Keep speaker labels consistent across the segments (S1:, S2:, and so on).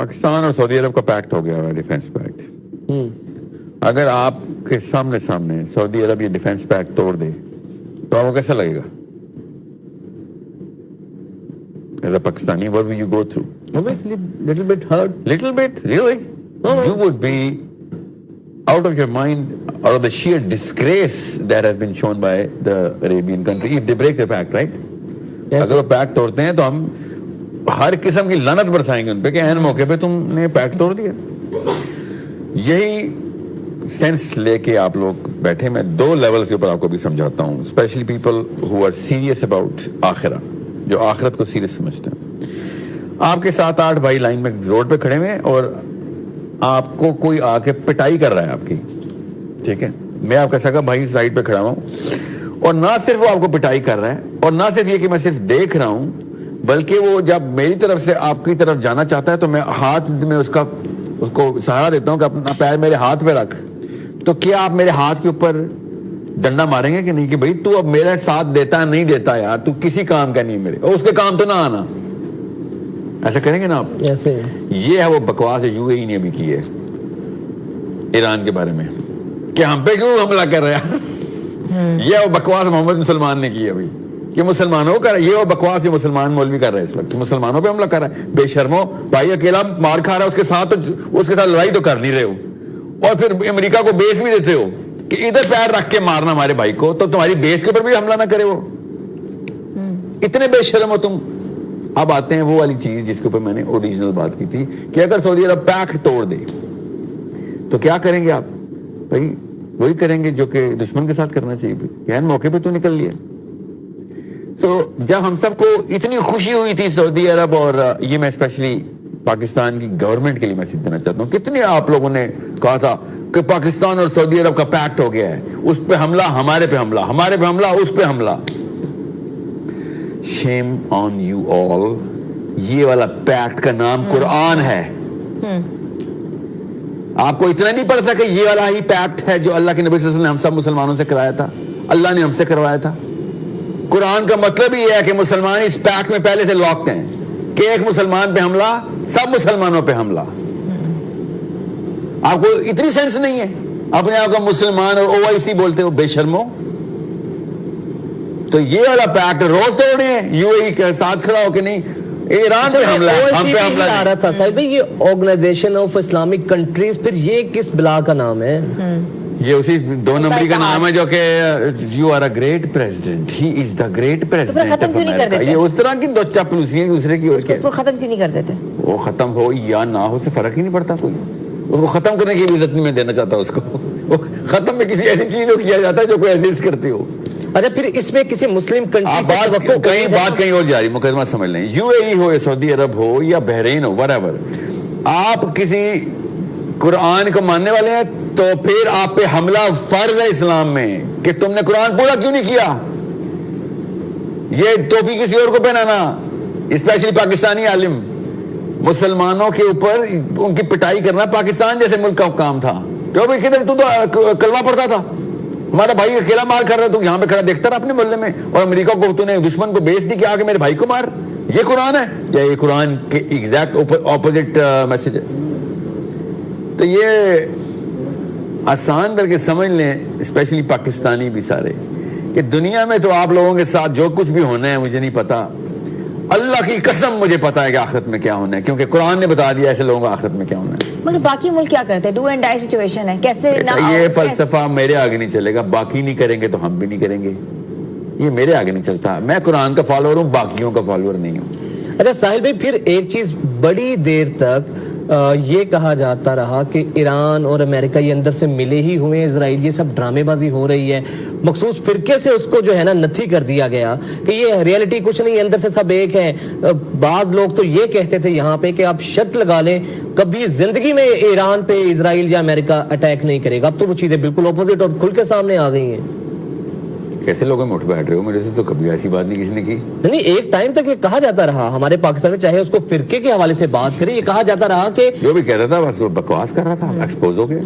S1: پاکستان اور سعودی عرب کا پیکٹ ہو گیا ہے, ڈیفینس پیکٹ. اگر آپ کے سامنے سعودی عرب یہ ڈیفینس پیکٹ توڑ دے تو آپ کو کیسا لگے گا؟ As a Pakistani, what will you go through?
S2: Obviously, little bit hurt.
S1: Little bit? Really?
S2: No.
S1: You would be out of your mind out of the sheer disgrace that has been shown by the Arabian country if they break the pact, right?
S2: Yes.
S1: اگر وہ packet توڑتے ہیں تو ہم ہر قسم کی لعنت برسائیں گے ان پہ کہ این موقع پہ تم نے پیکٹ توڑ دیا. یہی سینس لے کے آپ لوگ بیٹھے. میں 2 لیولز کے اوپر آپ کو بھی سمجھاتا ہوں, specially people who are serious about آخرہ, جو آخرت کو سیریس سمجھتے ہیں. آپ کے 7-8 بھائی لائن میں روڈ پہ کھڑے ہوئے اور آپ کو کوئی آ کے پٹائی کر رہا ہے آپ کی, ٹھیک ہے, میں آپ کا سگا بھائی سائڈ پہ کھڑا ہوں, اور نہ صرف وہ آپ کو پٹائی کر رہا ہے, اور نہ صرف یہ کہ میں صرف دیکھ رہا ہوں, بلکہ وہ جب میری طرف سے آپ کی طرف جانا چاہتا ہے تو میں ہاتھ میں اس کو سہارا دیتا ہوں کہ اپنا پیر میرے ہاتھ پہ رکھ. تو کیا آپ میرے ہاتھ کے اوپر ڈنڈا ماریں گے کہ نہیں کہ بھائی تو اب میرا ساتھ دیتا نہیں دیتا یار, تو کسی کام کا نہیں میرے, اور اس کے کام تو نہ آنا, ایسا کریں گے نا آپ؟
S2: ایسے
S1: یہ ہے وہ بکواس یو اے ای نے بھی کی ہے ایران کے بارے میں کہ ہم پہ کیوں حملہ کر رہا ہے. یہ وہ بکواس محمد سلمان نے کی ہے ابھی کہ مسلمانوں کا, یہ وہ بکواس جو مسلمان مولوی کر رہے ہیں اس وقت, مسلمانوں پہ حملہ کر رہا ہے. بے شرمو بھائی, اکیلا مار کھا رہا ہے, اس کے ساتھ لڑائی تو کر نہیں رہے ہو, اور پھر امریکہ کو بیس بھی دیتے ہو کہ ادھر پیر رکھ کے مارنا ہمارے بھائی کو, تو تمہاری بیس کے اوپر بھی حملہ نہ کرے وہ. اتنے بے شرم ہو تم. اب آتے ہیں وہ والی چیز جس کے اوپر میں نے اوریجنل بات کی تھی کہ اگر سعودی عرب پیکٹ توڑ دے تو کیا کریں گے آپ؟ بھائی وہی کریں گے جو کہ دشمن کے ساتھ کرنا چاہیے, یعنی موقع پہ تو نکل لیا. جب ہم سب کو اتنی خوشی ہوئی تھی سعودی عرب, اور یہ میں اسپیشلی پاکستان کی گورنمنٹ کے لیے میسج دینا چاہتا ہوں, کتنے آپ لوگوں نے کہا تھا کہ پاکستان اور سعودی عرب کا پیکٹ ہو گیا ہے, اس پہ حملہ, ہمارے پہ حملہ, ہمارے پہ حملہ, اس پہ حملہ. شیم آن یو آل. یہ والا پیکٹ کا نام قرآن ہے. آپ کو اتنا نہیں پڑتا کہ یہ والا ہی پیکٹ ہے جو اللہ کے نبی صلی اللہ علیہ وسلم نے ہم سب مسلمانوں سے کرایا تھا, اللہ نے ہم سے کروایا تھا. قرآن کا مطلب ہی ہے کہ مسلمان اس پیکٹ میں پہلے سے لاکڈ ہیں کہ ایک مسلمان پہ حملہ, سب مسلمانوں پہ حملہ. آپ کو اتنی سینس نہیں ہے, اپنے آپ کو مسلمان اور OIC بولتے ہو, بے شرمو. تو یہ والا پیکٹ روز توڑے ہیں یو اے ای کے ساتھ کھڑا ہو کہ نہیں ایران پہ حملہ ہے, ہم پہ حملہ
S2: آ رہا تھا. صاحب یہ آرگنائزیشن آف اسلامک کنٹریز, پھر یہ کس بلا کا نام ہے؟
S1: یہ اسی 2 نمبری کا نام ہے جو کہ you are a great president, he is the great president of America. یہ اس طرح کی دو چاپلوسیاں دوسرے کی,
S3: اس کو ختم کیوں نہیں کر دیتے؟
S1: وہ ختم ہو یا نہ ہو سے فرق ہی نہیں پڑتا کوئی. اس کو ختم کرنے کی عزت نہیں میں دینا چاہتا اس کو. وہ ختم میں کسی ایسی چیز کو کیا جاتا ہے جو کوئی ایزسٹ کرتی ہو.
S2: اچھا پھر اس میں کسی مسلم کنٹری سے
S1: بات کہیں اور جا رہی, مقدمہ سمجھ لیں. یو اے ای ہو یا سعودی عرب ہو یا بحرین ہو, whatever, آپ کسی قرآن کو ماننے والے ہیں تو پھر آپ پہ حملہ فرض ہے اسلام میں کہ تم نے قرآن پورا کیوں نہیں کیا. یہ ٹوپی کسی اور کو پہنانا, اسپیشلی پاکستانی عالم, مسلمانوں کے اوپر ان کی پٹائی کرنا پاکستان جیسے ملک کا کام تھا. کدھر تو کلمہ پڑھتا تھا, ہمارا بھائی اکیلا مار کر رہا, تو یہاں پہ کھڑا دیکھتا رہا اپنے محلے میں, اور امریکہ کو تو نے دشمن کو بیچ دی کہ آ کے میرے بھائی کو مار. یہ قرآن ہے یا یہ قرآن کے ایگزیکٹ اپوزٹ میسج ہے؟ تو یہ آسان کر کے سمجھ لیں, اسپیشلی پاکستانی بھی سارے, کہ دنیا میں تو آپ لوگوں کے ساتھ جو کچھ بھی ہونا ہے مجھے نہیں پتا, اللہ کی قسم مجھے پتا ہے کہ آخرت میں کیا ہونا ہے, کیونکہ قرآن نے بتا دیا ایسے لوگوں کو آخرت میں کیا ہونا ہے.
S3: مگر باقی ملک کیا کرتے ہیں؟ ڈو اینڈ ڈائی سچویشن ہے, کیسے
S1: یہ فلسفہ میرے آگے نہیں چلے گا. باقی نہیں کریں گے تو ہم بھی نہیں کریں گے, یہ میرے آگے نہیں چلتا. میں قرآن کا فالوور ہوں, باقیوں کا فالوور نہیں ہوں.
S2: اچھا ساحل بھائی, پھر ایک چیز بڑی دیر تک یہ کہا جاتا رہا کہ ایران اور امریکہ یہ اندر سے ملے ہی ہوئے ہیں, اسرائیل, یہ سب ڈرامے بازی ہو رہی ہے, مخصوص فرقے سے اس کو جو ہے نا نتھی کر دیا گیا کہ یہ ریئلٹی کچھ نہیں, اندر سے سب ایک ہے. بعض لوگ تو یہ کہتے تھے یہاں پہ کہ آپ شرط لگا لیں کبھی زندگی میں ایران پہ اسرائیل یا امریکہ اٹیک نہیں کرے گا. اب تو وہ چیزیں بالکل اپوزٹ اور کھل کے سامنے آ گئی ہیں.
S1: کیسے لوگوں میں اٹھ بیٹھ رہے ہو؟ میرے سے تو کبھی ایسی بات نہیں کسی نے کی.
S2: نہیں, ایک ٹائم تک یہ کہا جاتا رہا ہمارے پاکستان میں, چاہے اس کو فرقے کے حوالے سے بات کریں, یہ کہا جاتا رہا کہ
S1: جو بھی کہتا تھا بس وہ بکواس کر رہا تھا, ایکسپوز ہو گیا.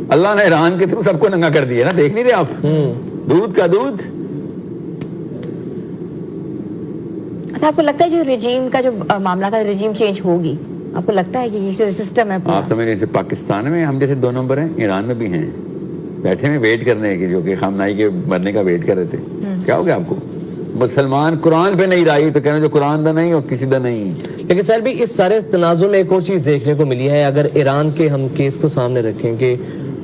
S1: اللہ نے ایران کے تھرو سب کو ننگا کر دیا نا, دیکھ نہیں رہے آپ, دودھ کا دودھ.
S3: اچھا آپ کو لگتا ہے جو رجیم کا جو معاملہ تھا, رجیم چینج ہوگی آپ کو لگتا ہے کہ یہ سسٹم ہے
S1: آپ سمجھ رہے ہیں پاکستان میں ہم جیسے 2 نمبر ہیں, ایران میں بھی ہیں, بیٹھے میں ویٹ کرنے کے, جو کہ خامنائی کے مرنے کا ویٹ کر رہے تھے. کیا ہو گیا آپ کو؟ مسلمان قرآن پہ نہیں رائی تو کہنا جو قرآن دا نہیں اور کسی دا نہیں.
S2: لیکن سر بھی اس سارے تنازع میں ایک اور چیز دیکھنے کو ملی ہے, اگر ایران کے ہم کیس کو سامنے رکھیں کہ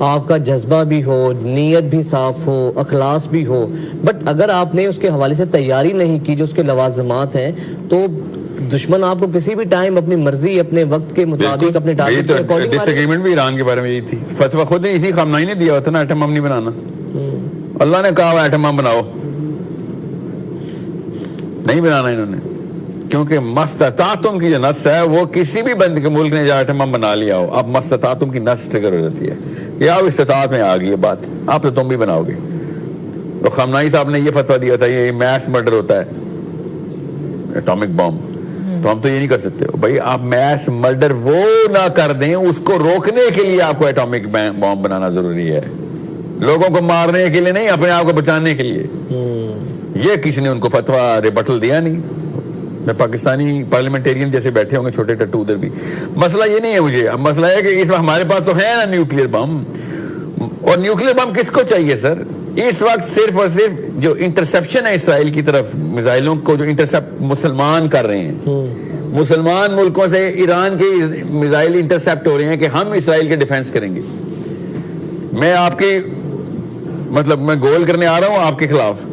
S2: آپ کا جذبہ بھی ہو, نیت بھی صاف ہو, اخلاص بھی ہو, بٹ اگر آپ نے اس کے حوالے سے تیاری نہیں کی جو اس کے لوازمات ہیں, تو دشمن آپ کو کسی بھی ٹائم اپنی مرضی, اپنے وقت کے مطابق, اپنے ٹارگٹ کے اکارڈنگ.
S1: ڈس ایگریمنٹ بھی ایران کے بارے میں یہی تھی, فتویٰ خود اسی خامنائی نے دیا ہوتا نا, ایٹم بم نہیں بنانا. اللہ نے کہا ایٹم بم بناؤ, نہیں بنانا انہوں نے, کیونکہ مستطاعتم کی جو نس ہے وہ کسی بھی بند کے ملک نے جہاں ایٹم بم بنا لیا ہو, اب مستطاعتم کی نس ٹریگر ہو جاتی ہے کہ اب استطاعت میں آ گئی ہے بات, آپ تو تم بھی بناؤ گے. تو خامنائی صاحب نے یہ فتویٰ دیا تھا یہ میس مرڈر ہوتا ہے, ایٹامک بم, تو ہم تو یہ نہیں کر سکتے بھائی. آپ میس مرڈر وہ نہ کر دیں, اس کو روکنے کے لیے آپ کو ایٹامک بم بنانا ضروری ہے, لوگوں کو مارنے کے لیے نہیں, اپنے آپ کو بچانے کے لیے. یہ کسی نے ان کو فتویٰ ریبٹل دیا نہیں. میں پاکستانی پارلیمنٹیرین جیسے بیٹھے ہوں گے چھوٹے ٹٹو ادھر بھی, مسئلہ یہ نہیں ہے مجھے. اب مسئلہ ہے کہ اس وقت ہمارے پاس تو ہے نا نیوکلیر بم, اور نیوکلیر بم کس کو چاہیے سر اس وقت؟ صرف اور صرف جو انٹرسیپشن ہے اسرائیل کی طرف میزائلوں کو, جو انٹرسیپٹ مسلمان کر رہے ہیں, مسلمان ملکوں سے ایران کے میزائل انٹرسیپٹ ہو رہے ہیں کہ ہم اسرائیل کے ڈیفینس کریں گے. میں آپ کی مطلب میں گول کرنے آ رہا ہوں آپ کے خلاف,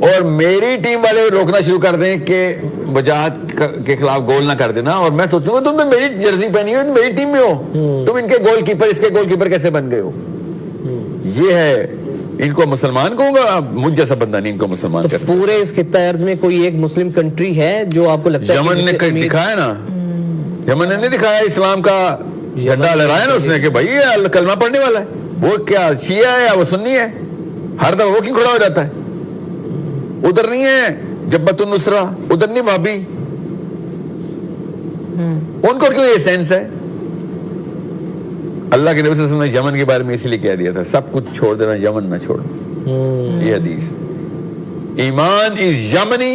S1: اور میری ٹیم والے روکنا شروع کر دیں کہ وجاہت کے خلاف گول نہ کر دینا, اور میں سوچوں گا تم تو میری جرسی پہنی ہو, میری ٹیم میں ہو, تم ان کے گول کیپر, اس کے گول کیپر کیسے بن گئے ہو؟ یہ ہے, ان کو مسلمان کہوں گا, مجھ جیسا بندہ نہیں ان کو مسلمان کرتا.
S2: پورے اس خطہ ارض میں کوئی ایک مسلم کنٹری ہے جو آپ کو لگتا ہے؟
S1: یمن نے دکھایا نا, یمن نے نہیں دکھایا اسلام کا جھنڈا لہرایا نا اس نے کہ بھائی یہ کلمہ پڑھنے والا ہے, وہ کیا شیعہ ہے یا وہ سنی ہے, ہر دفعہ وہ کیوں کھڑا ہو جاتا ہے؟ ادھر نہیں ہے جبہت النصرہ, ادھر نہیں وہابی, ان کو کیوں یہ سینس ہے؟ اللہ کے نبی صلی اللہ علیہ وسلم نے یمن کے بارے میں اس لیے کہہ دیا تھا سب کچھ چھوڑ دینا, یمن نہ چھوڑنا. یہ حدیث, ایمان از یمنی,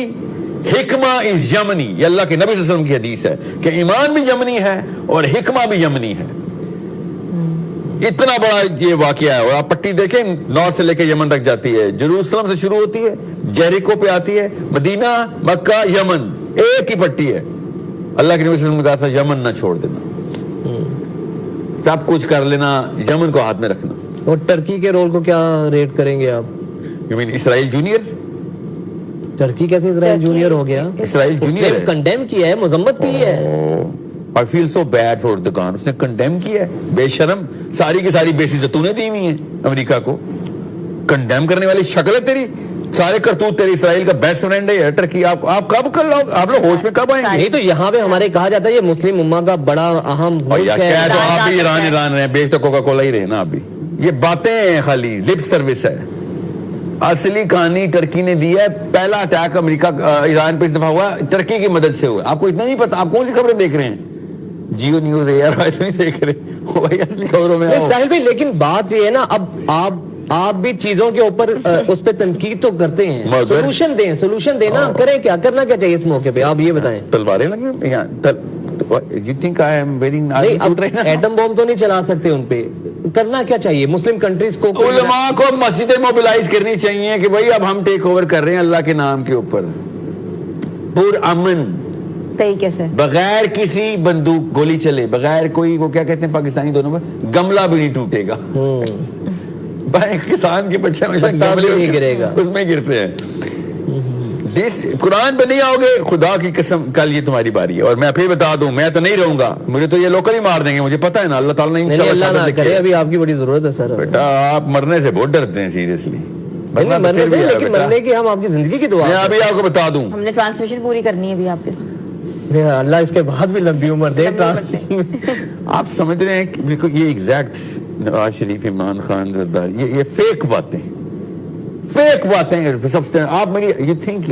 S1: حکمہ از یمنی, یہ اللہ کے نبی صلی اللہ علیہ وسلم کی حدیث ہے کہ ایمان بھی یمنی ہے اور حکمہ بھی یمنی ہے. اتنا بڑا یہ واقعہ ہے, اور آپ پٹی دیکھیں نارتھ سے لے کے یمن تک جاتی ہے, جروسلم سے شروع ہوتی ہے, جیریکو پہ آتی ہے, مدینہ, مکہ, یمن, ایک ہی پٹی ہے. اللہ کے نبی صلی اللہ علیہ وسلم نے کہا تھا یمن نہ چھوڑ دینا, سب کچھ کر لینا, یمن کو ہاتھ میں رکھنا.
S2: اور ٹرکی کے رول کو کیا ریٹ کریں گے آپ؟
S1: You mean Israel junior?
S2: Turkey کیسے اسرائیل جونیئر ہو گیا؟
S1: اسرائیل جونیئر ہے,
S2: کنڈیم کیا ہے, مذمت کی ہے.
S1: I feel so bad for Erdogan, اس نے کنڈیم کیا ہے, بے شرم, ساری کی ساری بیسز تو نے دی ہوئی ہیں امریکہ کو. کنڈیم کرنے والی شکل ہے تیری, سارے کرتوت تیری اسرائیل کا بیسٹ فرینڈ ہے ٹرکی. آپ کب کر لو, آپ لوگ ہوش میں کب آئیں گے؟
S2: نہیں تو یہاں پہ ہمارے کہا جاتا ہے یہ مسلم امہ کا بڑا اہم ملک ہے.
S1: کیا تو آپ بھی ایران رہے, بیچ تو کوکا کولا ہی رہے نا آپ بھی. یہ باتیں ہیں خالی لپ سروس ہے. اصلی کہانی ٹرکی نے دی ہے. پہلا اٹیک امریکہ ایران پہ اس دفعہ ہوا ٹرکی کی مدد سے ہوا. آپ کو اتنا نہیں پتا, آپ کون سی خبریں دیکھ رہے ہیں؟ جیو نیوز ہے یار, نہیں دیکھ رہے وہی اصلی خبروں میں.
S2: ساحل بھائی لیکن بات یہ ہے نا, اب آپ بھی چیزوں کے اوپر اس پہ تنقید تو کرتے ہیں, سولوشن دیں نا, کریں کیا, کرنا کیا چاہیے اس موقع پہ, آپ یہ بتائیں.
S1: تلواریں لگی یہاں, you think I am wearing
S2: atom bomb تو نہیں چلا سکتے ان پہ, کرنا کیا چاہیے مسلم کنٹریز کو؟
S1: علماء کو مسجدیں موبلائز کرنی چاہیے کہ بھائی اب ہم ٹیک اوور کر رہے ہیں اللہ کے نام کے اوپر, پر امن
S3: طریقے سے,
S1: بغیر کسی بندوق گولی چلے, بغیر کوئی وہ کیا کہتے ہیں پاکستانی دونوں میں, گملہ بھی نہیں ٹوٹے گا. بھائی کسان کے بچے
S2: نہیں گرے گا,
S1: اس میں گرتے ہیں. قرآن پہ نہیں آؤ گے, خدا کی قسم کل یہ تمہاری باری ہے. اور میں پھر بتا دوں, میں تو نہیں رہوں گا, مجھے تو یہ لوکل ہی مار دیں گے, مجھے پتا ہے نا. اللہ تعالیٰ نے
S2: اللہ نہ کرے, ابھی آپ کی بڑی ضرورت ہے سر.
S1: بیٹا آپ مرنے سے بہت ڈرتے ہیں سیریسلی,
S2: مرنے سے, لیکن مرنے کی ہم آپ کی زندگی کی دعا.
S1: میں ابھی آپ کو بتا دوں,
S3: ہم نے ٹرانسمیشن پوری کرنی ہے ابھی آپ کے ساتھ.
S2: اللہ اس کے بعد بھی لمبی عمر دے.
S1: آپ سمجھ رہے ہیں کہ یہ ایگزیکٹ نواز شریف, عمران خان, زرداری, یہ فیک باتیں سب سے. آپ میری یو تھنک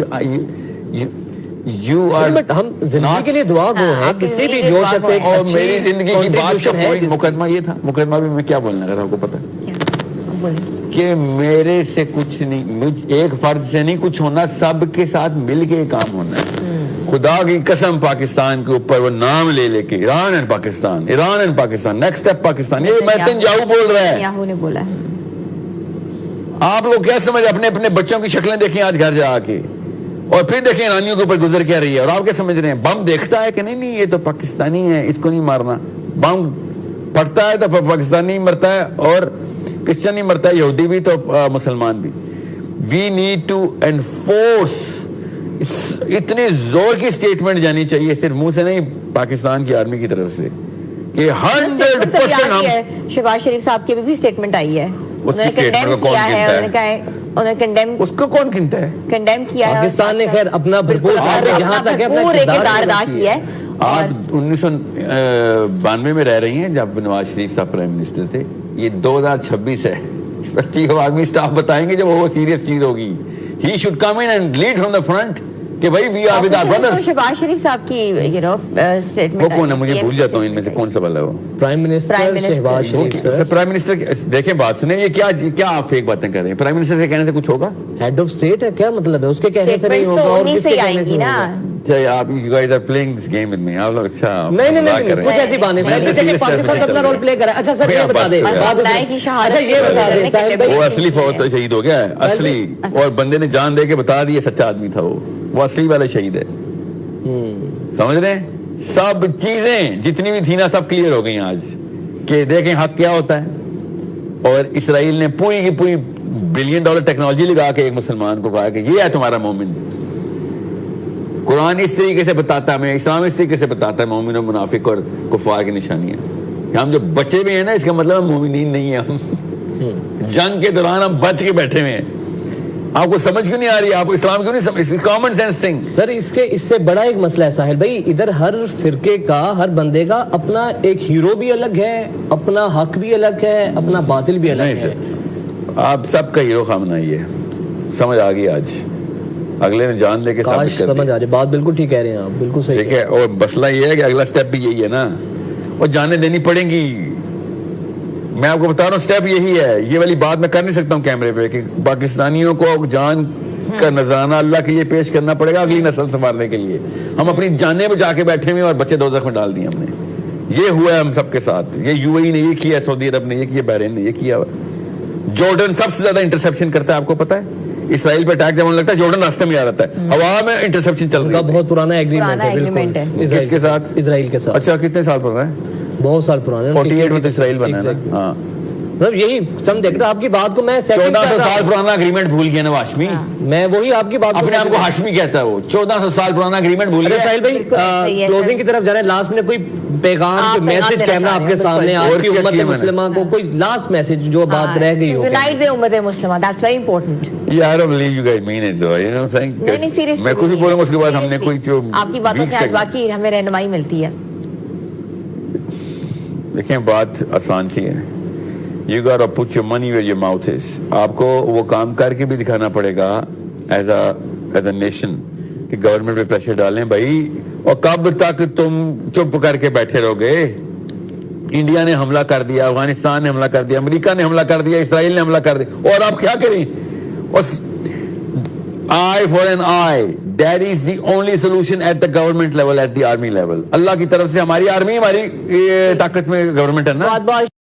S1: یو آر,
S2: ہم زندگی کے لیے دعا گو ہیں, کسی بھی جو شخص ایک
S1: اور میری زندگی کی بات کا پوائنٹ مقدمہ یہ تھا. مقدمہ بھی میں کیا بولنا تھا آپ کو پتا کہ میرے سے کچھ نہیں, ایک فرد سے نہیں کچھ ہونا, سب کے ساتھ مل کے کام ہونا ہے. خدا کی قسم پاکستان کے اوپر وہ نام لے لے کے Iran and Pakistan next step Pakistan, یہ نیتنیاہو بول رہا ہے.
S3: نیتنیاہو نے بولا ہے.
S1: آپ لوگ کیا سمجھ اپنے اپنے بچوں کی شکلیں دیکھیں آج گھر جا کے، اور پھر دیکھیں ایرانیوں کے اوپر گزر کیا رہی ہے، اور آپ کیا سمجھ رہے ہیں بم دیکھتا ہے کہ نہیں یہ تو پاکستانی ہے اس کو نہیں مارنا. بم پھٹتا ہے تو پاکستانی مرتا ہے، اور کرسچن نہیں مرتا ہے، یہودی بھی تو مسلمان بھی. وی نیڈ ٹو انفورس، اتنی زور کی سٹیٹمنٹ جانی چاہیے صرف منہ سے نہیں، پاکستان کی آرمی کی طرف سے کہ 100% ہم.
S3: شہباز شریف صاحب کی بھی سٹیٹمنٹ آئی ہے،
S1: اس کی سٹیٹمنٹ کو کون گنتا ہے؟
S3: انہوں نے کنڈیم،
S1: اس کو کون گنتا ہے؟
S3: کنڈیم کیا ہے.
S2: پاکستان نے خیر اپنا بھرپور جہاں تک ہے اپنا
S3: کردار ادا کیا ہے.
S1: آپ 1992 میں رہ رہی ہیں جب نواز شریف صاحب پرائم منسٹر تھے، یہ 2026 ہے. چیف آف آرمی اسٹاف بتائیں گے جب وہ سیریس چیز ہوگی. He should come in and lead from the front کہ بھائی we are with our brothers.
S3: Shahbaz Sharif صاحب کی سٹیٹمنٹ
S1: وہ کون ہے؟ مجھے بھول جاتا ہوں ان میں سے کون سا والا ہے وہ.
S2: پرائم منسٹر شہباز شریف سر.
S1: پرائم منسٹر دیکھیں بات سنیں، یہ کیا آپ فیک باتیں کر رہے ہیں؟ پرائم منسٹر کے کہنے سے کچھ ہوگا؟
S2: ہیڈ آف اسٹیٹ ہے، کیا مطلب ہے اس کے کہنے سے نہیں ہوگا اور کس کے کہنے سے ہوگا؟
S1: آپ you guys are playing this game with me. آپ لوگ اچھا
S2: نہیں کچھ ایسی بات نہیں. دیکھیں پاکستان اپنا رول پلے کر رہا ہے. اچھا سر یہ بتا دیں، اچھا یہ بتا دیں صاحب بھائی،
S1: وہ اصلی فوت شہید ہو گیا ہے، اصلی، اور بندے نے جان دے کے بتا دی سچا آدمی تھا وہ اصلی والا شہید ہے. سمجھ رہے ہیں؟ سب چیزیں جتنی بھی تھی نا سب کلیئر ہو گئی آج کہ دیکھیں حق کیا ہوتا ہے. اور اسرائیل نے پوری کی پوری $1 بلین ٹیکنالوجی لگا کے ایک مسلمان کو کہا کہ یہ ہے تمہارا مومن. قرآن اس طریقے سے بتاتا ہے ہمیں، اسلام اس طریقے سے بتاتا ہے مومن و منافق اور کفار کی نشانیاں. ہم جو بچے بھی ہیں نا اس کا مطلب ہم مومنین نہیں ہیں. ہم جنگ کے دوران ہم بچ کے بیٹھے ہوئے ہیں. آپ کو سمجھ کیوں نہیں آ رہی؟ آپ کو اسلام کیوں نہیں سمجھ؟ Common sense thing.
S2: سر اس سے بڑا ایک مسئلہ ہے ساحل بھائی، ادھر ہر فرقے کا، ہر بندے کا اپنا ایک ہیرو بھی الگ ہے، اپنا حق بھی الگ ہے، اپنا باطل بھی الگ ہے.
S1: آپ سب کا ہیرو خامنہ ہی ہے. سمجھ آ گئی آج، اگلے نے جان دے کے
S2: کاش سمجھ آ جائے. بات بالکل ٹھیک کہہ رہے ہیں آپ، بالکل صحیح.
S1: ٹھیک ہے، اور مسئلہ یہ ہے کہ اگلا سٹیپ بھی یہی ہے نا، اور جانیں دینی پڑیں گی. میں آپ کو بتا رہا ہوں سٹیپ یہی ہے. یہ والی بات میں کر نہیں سکتا ہوں کیمرے پہ کہ پاکستانیوں کو جان کا نذرانہ اللہ کے لیے پیش کرنا پڑے گا اگلی نسل سنبھالنے کے لیے. ہم اپنی جانیں بچا کے بیٹھے ہوئے اور بچے دوزخ میں ڈال دیے ہم نے. یہ ہوا ہے ہم سب کے ساتھ. یہ یو اے ای نے یہ کیا، سعودی عرب نے یہ کیا، بحرین نے یہ کیا. جارڈن سب سے زیادہ انٹرسیپشن کرتا ہے، آپ کو پتا ہے. اسرائیل پہ اٹیک جب ہونے لگتا ہے جارڈن راستے میں آ جاتا ہے. ہوا میں انٹرسیپشن چل رہا ہے.
S2: بہت پرانا ایگریمنٹ ہے
S1: کس کے ساتھ؟
S2: اسرائیل کے ساتھ.
S1: اچھا کتنے سال پرانا ہے؟
S2: بہت سال پرانا.
S1: 48 میں تو اسرائیل بنا ہے. ہاں
S2: مطلب یہی سم دیکھتا آپ کی بات کو میں
S1: 1400 سال پرانا اگریمنٹ بھول گیا نا ہاشمی.
S2: میں وہی آپ کی بات
S1: اپنے آپ کو ہاشمی کہتا ہے. وہ 1400 سال پرانا اگریمنٹ بھول گیا.
S2: ساحل بھائی کلوزنگ کی طرف جا رہے ہیں. لاسٹ میں کوئی پیغام، میسج کہنا آپ کے سامنے آج کی امت مسلمہ کو، کوئی لاسٹ میسج جو بات رہ گئی ہو.
S3: یونائٹ دی امت مسلمہ، that's very important.
S1: Yeah, I don't believe you guys mean it though. You know what I'm saying?
S3: نہیں سیریسلی
S1: میں کچھ بھی بولوں گا اس کے بعد ہم نے کوئی جو
S3: آپ کی باتوں سے آج باقی ہمیں رہنمائی ملتی ہے.
S1: دیکھیں بات آسان سی ہے. You gotta put your money where your mouth is. آپ کو وہ کام کر کے بھی دکھانا پڑے گا ایز اے نیشن کہ گورنمنٹ پہ پریشر ڈالیں بھائی. اور کب تک تم چپ کر کے بیٹھے رہو گے؟ انڈیا نے حملہ کر دیا، افغانستان نے حملہ کر دیا، امریکہ نے حملہ کر دیا، اسرائیل نے حملہ کر دیا، اور آپ کیا کریں؟ eye for an eye. That is the only solution at the government level, at the army level. اللہ کی طرف سے ہماری آرمی ہماری طاقت میں گورنمنٹ ہے نا.